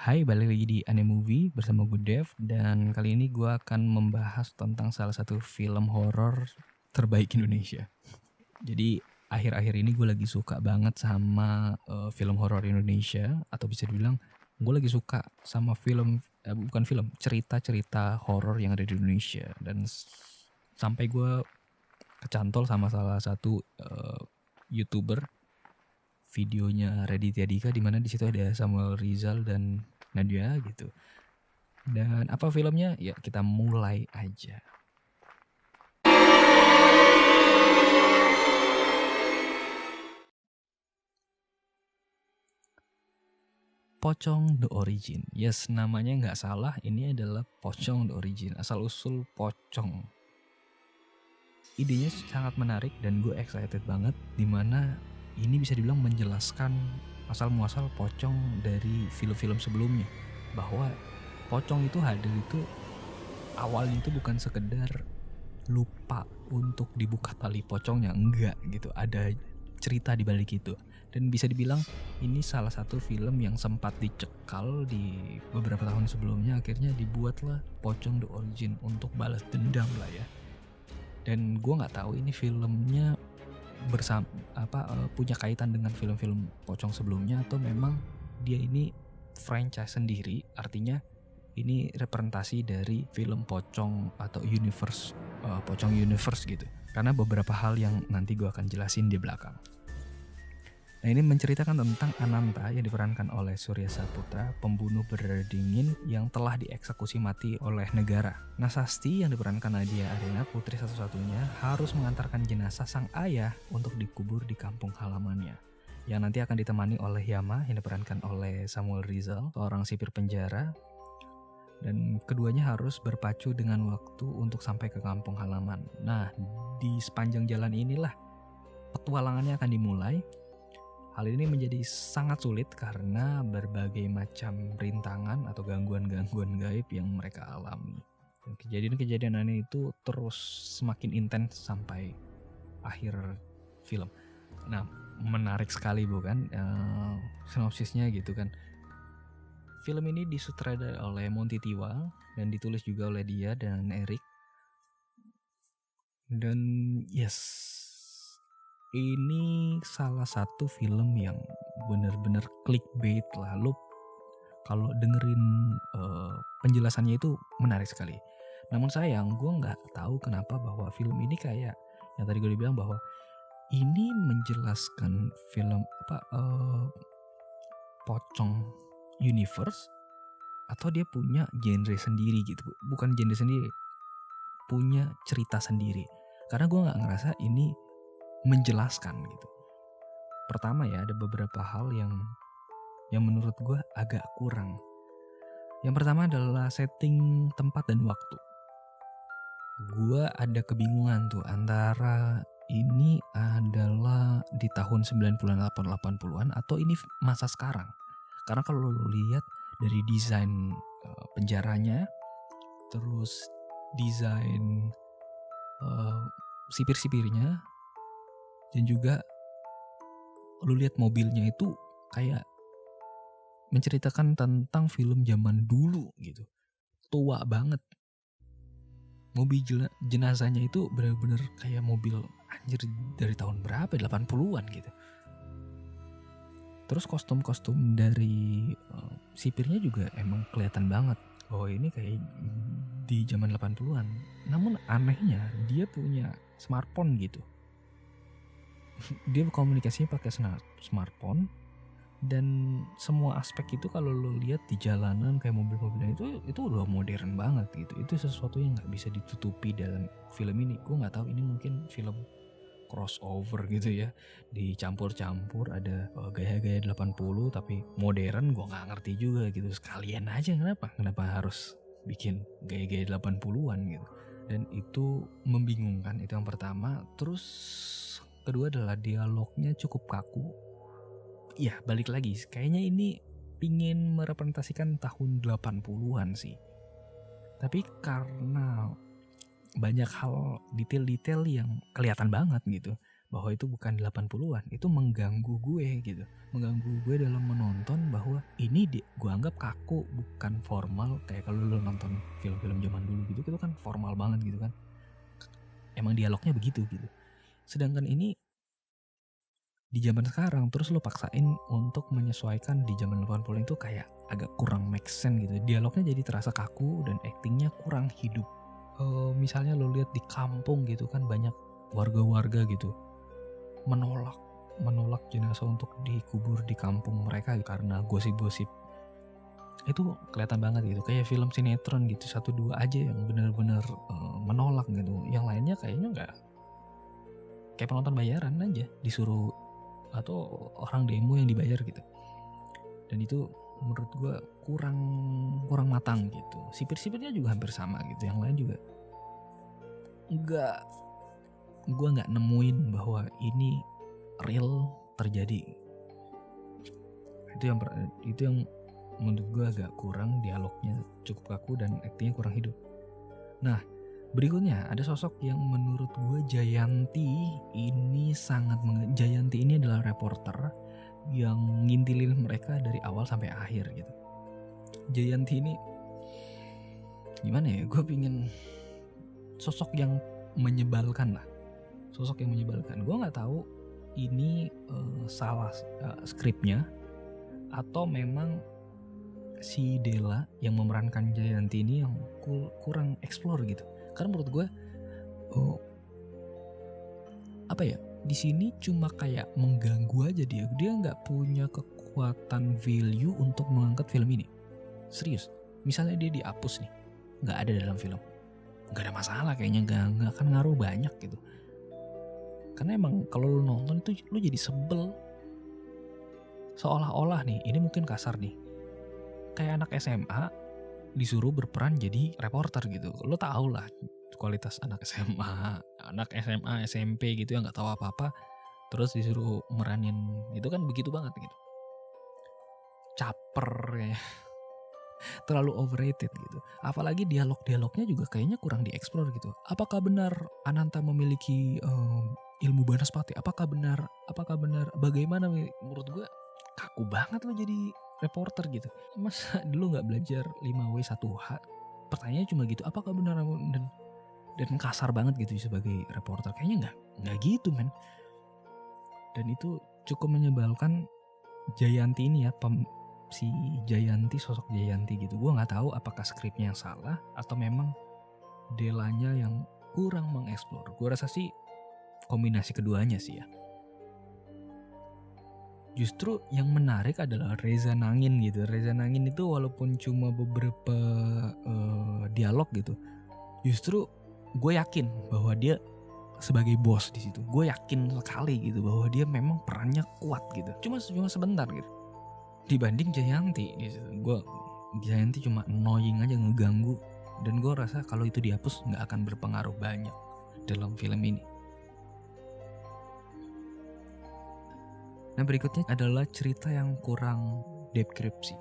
Hai, balik lagi di Anime Movie bersama gue Dev, dan kali ini gue akan membahas tentang salah satu film horor terbaik Indonesia. Jadi akhir-akhir ini gue lagi suka banget sama film horor Indonesia, atau bisa dibilang gue lagi suka sama bukan film, cerita-cerita horor yang ada di Indonesia. Dan sampai gue kecantol sama salah satu YouTuber, videonya Raditya Dika, di mana di situ ada Samuel Rizal dan Nadia gitu. Dan apa filmnya? Ya kita mulai aja. Pocong The Origin. Yes, namanya nggak salah. Ini adalah Pocong The Origin. Asal usul pocong. Idenya sangat menarik dan gue excited banget. Dimana ini bisa dibilang menjelaskan asal muasal pocong dari film-film sebelumnya. Bahwa pocong itu hadir itu awalnya itu bukan sekedar lupa untuk dibuka tali pocongnya, enggak gitu, ada cerita di balik itu. Dan bisa dibilang ini salah satu film yang sempat dicekal di beberapa tahun sebelumnya, akhirnya dibuatlah Pocong The Origin untuk balas dendam lah ya. Dan gue nggak tahu ini filmnya punya kaitan dengan film-film Pocong sebelumnya atau memang dia ini franchise sendiri, artinya ini representasi dari film Pocong atau universe, Pocong universe gitu. Karena beberapa hal yang nanti gue akan jelasin di belakang. Nah, ini menceritakan tentang Ananta yang diperankan oleh Surya Saputra, pembunuh berdarah dingin yang telah dieksekusi mati oleh negara. Nasasti yang diperankan Nadia Arina, putri satu-satunya, harus mengantarkan jenazah sang ayah untuk dikubur di kampung halamannya, yang nanti akan ditemani oleh Yama yang diperankan oleh Samuel Rizal, seorang sipir penjara. Dan keduanya harus berpacu dengan waktu untuk sampai ke kampung halaman. Nah, di sepanjang jalan inilah petualangannya akan dimulai. Hal ini menjadi sangat sulit karena berbagai macam rintangan atau gangguan-gangguan gaib yang mereka alami. Dan kejadian-kejadian aneh itu terus semakin intens sampai akhir film. Nah, menarik sekali bukan sinopsisnya gitu kan. Film ini disutradarai oleh Monty Tiwa dan ditulis juga oleh dia dan Eric. Dan yes, ini salah satu film yang benar-benar clickbait lah. Lo kalau dengerin penjelasannya itu menarik sekali. Namun sayang, gue nggak tahu kenapa bahwa film ini kayak yang tadi gue bilang bahwa ini menjelaskan film Pocong universe atau dia punya genre sendiri gitu. Bukan genre sendiri, punya cerita sendiri. Karena gue nggak ngerasa ini menjelaskan gitu. Pertama ya, ada beberapa hal yang menurut gue agak kurang. Yang pertama adalah setting tempat dan waktu. Gue ada kebingungan tuh antara ini adalah di tahun 90-an 80-an atau ini masa sekarang. Karena kalau lo lihat dari desain penjaranya, terus desain sipir-sipirnya, dan juga lu lihat mobilnya itu kayak menceritakan tentang film zaman dulu gitu. Tua banget. Mobil jenazahnya itu benar-benar kayak mobil anjir dari tahun berapa, 80-an gitu. Terus kostum-kostum dari sipirnya juga emang kelihatan banget. Oh, ini kayak di zaman 80-an. Namun anehnya dia punya smartphone gitu. Dia komunikasinya pakai smartphone, dan semua aspek itu kalau lo lihat di jalanan kayak mobil-mobilnya itu udah modern banget gitu. Itu sesuatu yang nggak bisa ditutupi dalam film ini. Gue nggak tahu ini mungkin film crossover gitu ya, dicampur-campur ada gaya-gaya 80 tapi modern. Gue nggak ngerti juga gitu. Sekalian aja kenapa harus bikin gaya-gaya 80-an gitu. Dan itu membingungkan, itu yang pertama. Terus kedua adalah dialognya cukup kaku. Ya balik lagi, kayaknya ini pingin merepresentasikan tahun 80-an sih. Tapi karena banyak hal detail-detail yang kelihatan banget gitu. bahwa itu bukan 80-an, itu mengganggu gue gitu. Mengganggu gue dalam menonton bahwa ini gue anggap kaku, bukan formal. Kayak kalau lo nonton film-film zaman dulu gitu, itu kan formal banget gitu kan. Emang dialognya begitu gitu. Sedangkan ini di zaman sekarang terus lo paksain untuk menyesuaikan di zaman 80 itu kayak agak kurang make sense gitu. Dialognya jadi terasa kaku dan actingnya kurang hidup. Misalnya lo lihat di kampung gitu kan, banyak warga-warga gitu menolak jenazah untuk dikubur di kampung mereka karena gosip-gosip. Itu kelihatan banget gitu, kayak film sinetron gitu, 1-2 aja yang benar-benar menolak gitu. Yang lainnya kayaknya nggak, kayak penonton bayaran aja disuruh, atau orang demo yang dibayar gitu. Dan itu menurut gue kurang matang gitu. Sipir-sipirnya juga hampir sama gitu, yang lain juga gue nggak nemuin bahwa ini real terjadi. Itu yang menurut gue agak kurang, dialognya cukup kaku dan aktingnya kurang hidup. Nah, berikutnya ada sosok yang menurut gue Jayanti ini Jayanti ini adalah reporter yang ngintilin mereka dari awal sampai akhir gitu. Jayanti ini gimana ya, gue pingin sosok yang menyebalkan lah. Sosok yang menyebalkan. Gue nggak tahu ini salah skripnya atau memang si Della yang memerankan Jayanti ini yang kurang explore gitu. Karena menurut gue di sini cuma kayak mengganggu aja dia nggak punya kekuatan value untuk mengangkat film ini. Serius, misalnya dia dihapus nih, nggak ada dalam film, nggak ada masalah kayaknya, nggak akan ngaruh banyak gitu. Karena emang kalau lu nonton itu lu jadi sebel, seolah-olah nih, ini mungkin kasar nih, kayak anak SMA disuruh berperan jadi reporter gitu. Lo tau lah kualitas anak SMA, SMP gitu yang nggak tahu apa-apa, terus disuruh meranin, itu kan begitu banget gitu. Caper ya. Terlalu overrated gitu. Apalagi dialognya juga kayaknya kurang dieksplor gitu. Apakah benar Ananta memiliki ilmu Banaspati? Apakah benar? Bagaimana? Menurut gue kaku banget lo jadi reporter gitu. Masa dulu nggak belajar 5W1H? Pertanyaannya cuma gitu. Apakah benar? Dan kasar banget gitu sebagai reporter. Kayaknya nggak gitu men. Dan itu cukup menyebalkan Jayanti ini ya, si Jayanti, sosok Jayanti gitu. Gue nggak tahu apakah skripnya yang salah atau memang Delanya yang kurang mengeksplor. Gue rasa sih kombinasi keduanya sih ya. Justru yang menarik adalah Reza Nangin gitu. Reza Nangin itu walaupun cuma beberapa dialog gitu, justru gue yakin bahwa dia sebagai bos di situ. Gue yakin sekali gitu bahwa dia memang perannya kuat gitu. Cuma sebentar gitu. Dibanding Jayanti gitu. Jayanti cuma annoying aja, ngeganggu. Dan gue rasa kalau itu dihapus gak akan berpengaruh banyak dalam film ini. Nah, berikutnya adalah cerita yang kurang deskripsi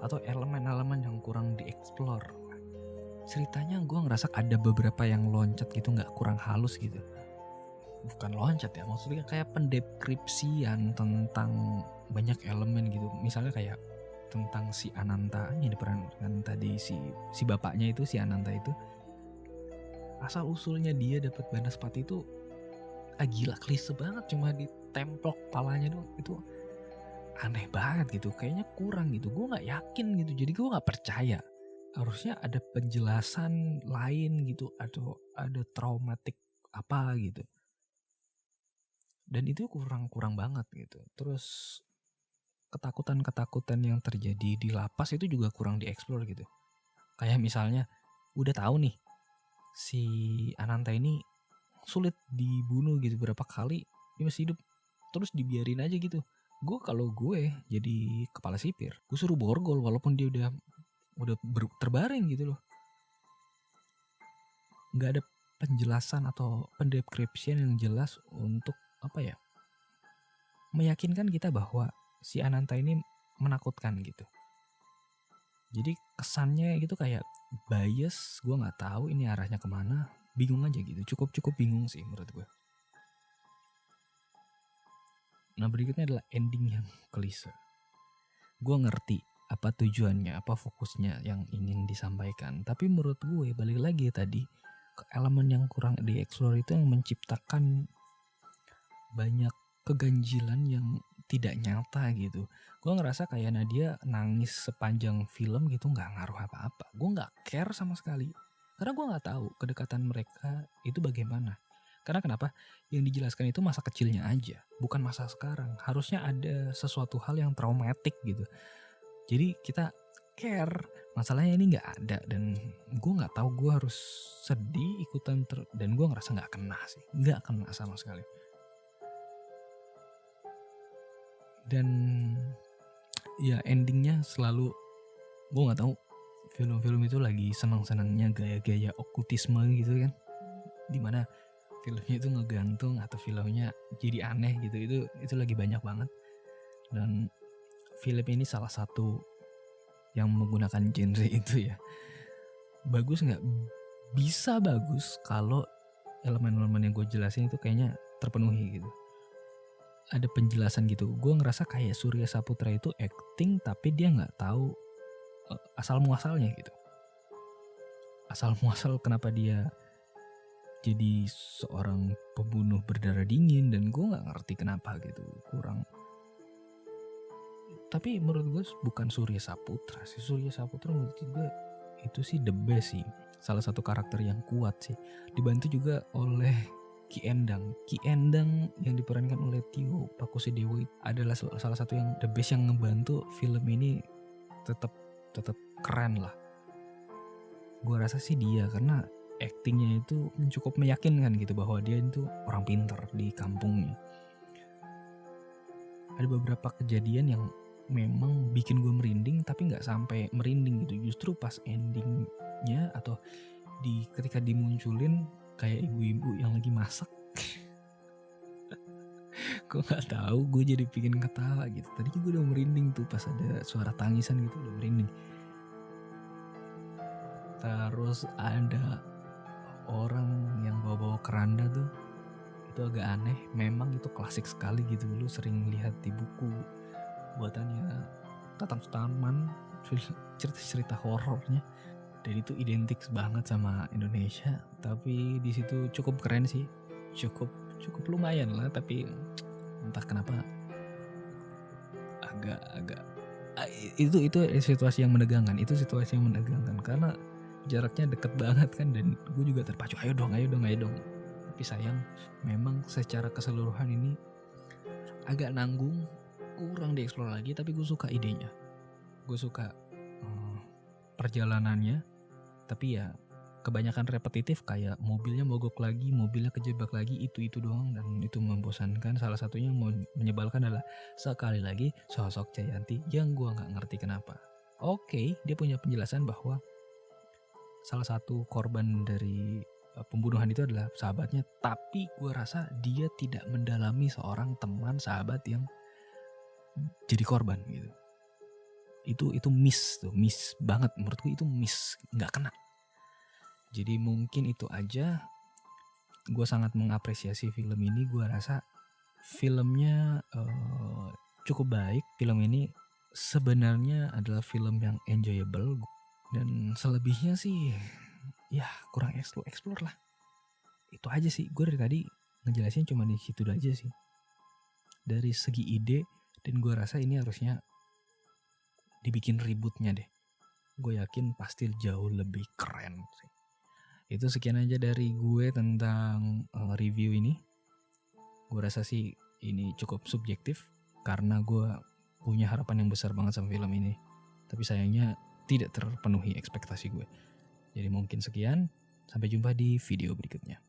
atau elemen-elemen yang kurang dieksplor. Ceritanya gue ngerasa ada beberapa yang loncat gitu, gak kurang halus gitu. Bukan loncat ya, maksudnya kayak pendeskripsian tentang banyak elemen gitu. Misalnya kayak tentang si Ananta yang diperankan tadi, si bapaknya itu, si Ananta itu, asal usulnya dia dapat Banaspati itu gila, klise banget, cuma ditemplok palanya dong. Itu aneh banget gitu, kayaknya kurang gitu. Gue nggak yakin gitu, jadi gue nggak percaya. Harusnya ada penjelasan lain gitu, atau ada traumatik apa gitu. Dan itu kurang banget gitu. Terus ketakutan yang terjadi di lapas itu juga kurang dieksplor gitu. Kayak misalnya udah tahu nih si Ananta ini sulit dibunuh gitu berapa kali, dia masih hidup, terus dibiarin aja gitu. Kalau gue jadi kepala sipir, gue suruh borgol walaupun dia udah terbaring gitu loh. Nggak ada penjelasan atau pendeskripsian yang jelas untuk meyakinkan kita bahwa si Ananta ini menakutkan gitu. Jadi kesannya gitu kayak bias, gue nggak tahu ini arahnya kemana, bingung aja gitu, cukup bingung sih menurut gue. Nah berikutnya adalah ending yang klise. Gue ngerti apa tujuannya, apa fokusnya yang ingin disampaikan. Tapi menurut gue balik lagi tadi, elemen yang kurang dieksplor itu yang menciptakan banyak keganjilan yang tidak nyata gitu. Gue ngerasa kayak Nadia nangis sepanjang film gitu gak ngaruh apa-apa. Gue gak care sama sekali. Karena gue gak tahu kedekatan mereka itu bagaimana. Karena kenapa? Yang dijelaskan itu masa kecilnya aja, bukan masa sekarang. Harusnya ada sesuatu hal yang traumatik gitu. Jadi kita care, masalahnya ini nggak ada dan gue nggak tahu gue harus sedih ikutan dan gue ngerasa nggak kena sih, nggak kena sama sekali. Dan ya endingnya selalu gue nggak tahu film-film itu lagi senang-senangnya gaya-gaya okultisme gitu kan, dimana filmnya itu ngegantung atau filmnya jadi aneh gitu, itu lagi banyak banget. Dan film ini salah satu yang menggunakan genre itu ya. Bagus nggak? Bisa bagus kalau elemen-elemen yang gue jelasin itu kayaknya terpenuhi gitu. Ada penjelasan gitu. Gue ngerasa kayak Surya Saputra itu acting tapi dia nggak tahu asal muasalnya gitu. Asal muasal kenapa dia jadi seorang pembunuh berdarah dingin, dan gue nggak ngerti kenapa gitu, kurang. Tapi menurut gue bukan Surya Saputra sih. Surya Saputra menurut gue itu sih the best sih, salah satu karakter yang kuat sih. Dibantu juga oleh Ki Endang. Ki Endang yang diperankan oleh Tio Pakusadewo adalah salah satu yang the best yang ngebantu film ini tetap keren lah. Gue rasa sih dia, karena actingnya itu cukup meyakinkan gitu bahwa dia itu orang pintar di kampungnya. Ada beberapa kejadian yang memang bikin gue merinding tapi nggak sampai merinding gitu. Justru pas endingnya atau ketika dimunculin kayak ibu-ibu yang lagi masak, gue nggak tahu, gue jadi bikin ketawa gitu. Tadi juga udah merinding tuh pas ada suara tangisan gitu, udah merinding. Terus ada orang yang bawa keranda tuh, itu agak aneh. Memang itu klasik sekali gitu, lu sering lihat di buku buatannya Tatang Sutarman, cerita horornya, dan itu identik banget sama Indonesia. Tapi di situ cukup keren sih, cukup lumayan lah. Tapi entah kenapa agak itu situasi yang menegangkan. Itu situasi yang menegangkan karena jaraknya deket banget kan, dan gue juga terpacu, ayo dong. Tapi sayang memang secara keseluruhan ini agak nanggung, kurang dieksplor lagi. Tapi gue suka idenya, gue suka perjalanannya. Tapi ya kebanyakan repetitif, kayak mobilnya mogok lagi, mobilnya kejebak lagi, itu doang, dan itu membosankan. Salah satunya yang menyebalkan adalah sekali lagi sosok Jayanti yang gue nggak ngerti kenapa. Oke, dia punya penjelasan bahwa salah satu korban dari pembunuhan itu adalah sahabatnya, tapi gue rasa dia tidak mendalami seorang teman sahabat yang jadi korban gitu. Itu miss banget menurut gue, itu miss, nggak kena. Jadi mungkin itu aja. Gue sangat mengapresiasi film ini. Gue rasa filmnya cukup baik. Film ini sebenarnya adalah film yang enjoyable. Dan selebihnya sih ya kurang explore lah. Itu aja sih. Gue dari tadi ngejelasin cuma di situ aja sih, dari segi ide. Dan gue rasa ini harusnya dibikin rebootnya deh. Gue yakin pasti jauh lebih keren sih. Itu sekian aja dari gue tentang review ini. Gue rasa sih ini cukup subjektif karena gue punya harapan yang besar banget sama film ini. Tapi sayangnya tidak terpenuhi ekspektasi gue. Jadi mungkin sekian. Sampai jumpa di video berikutnya.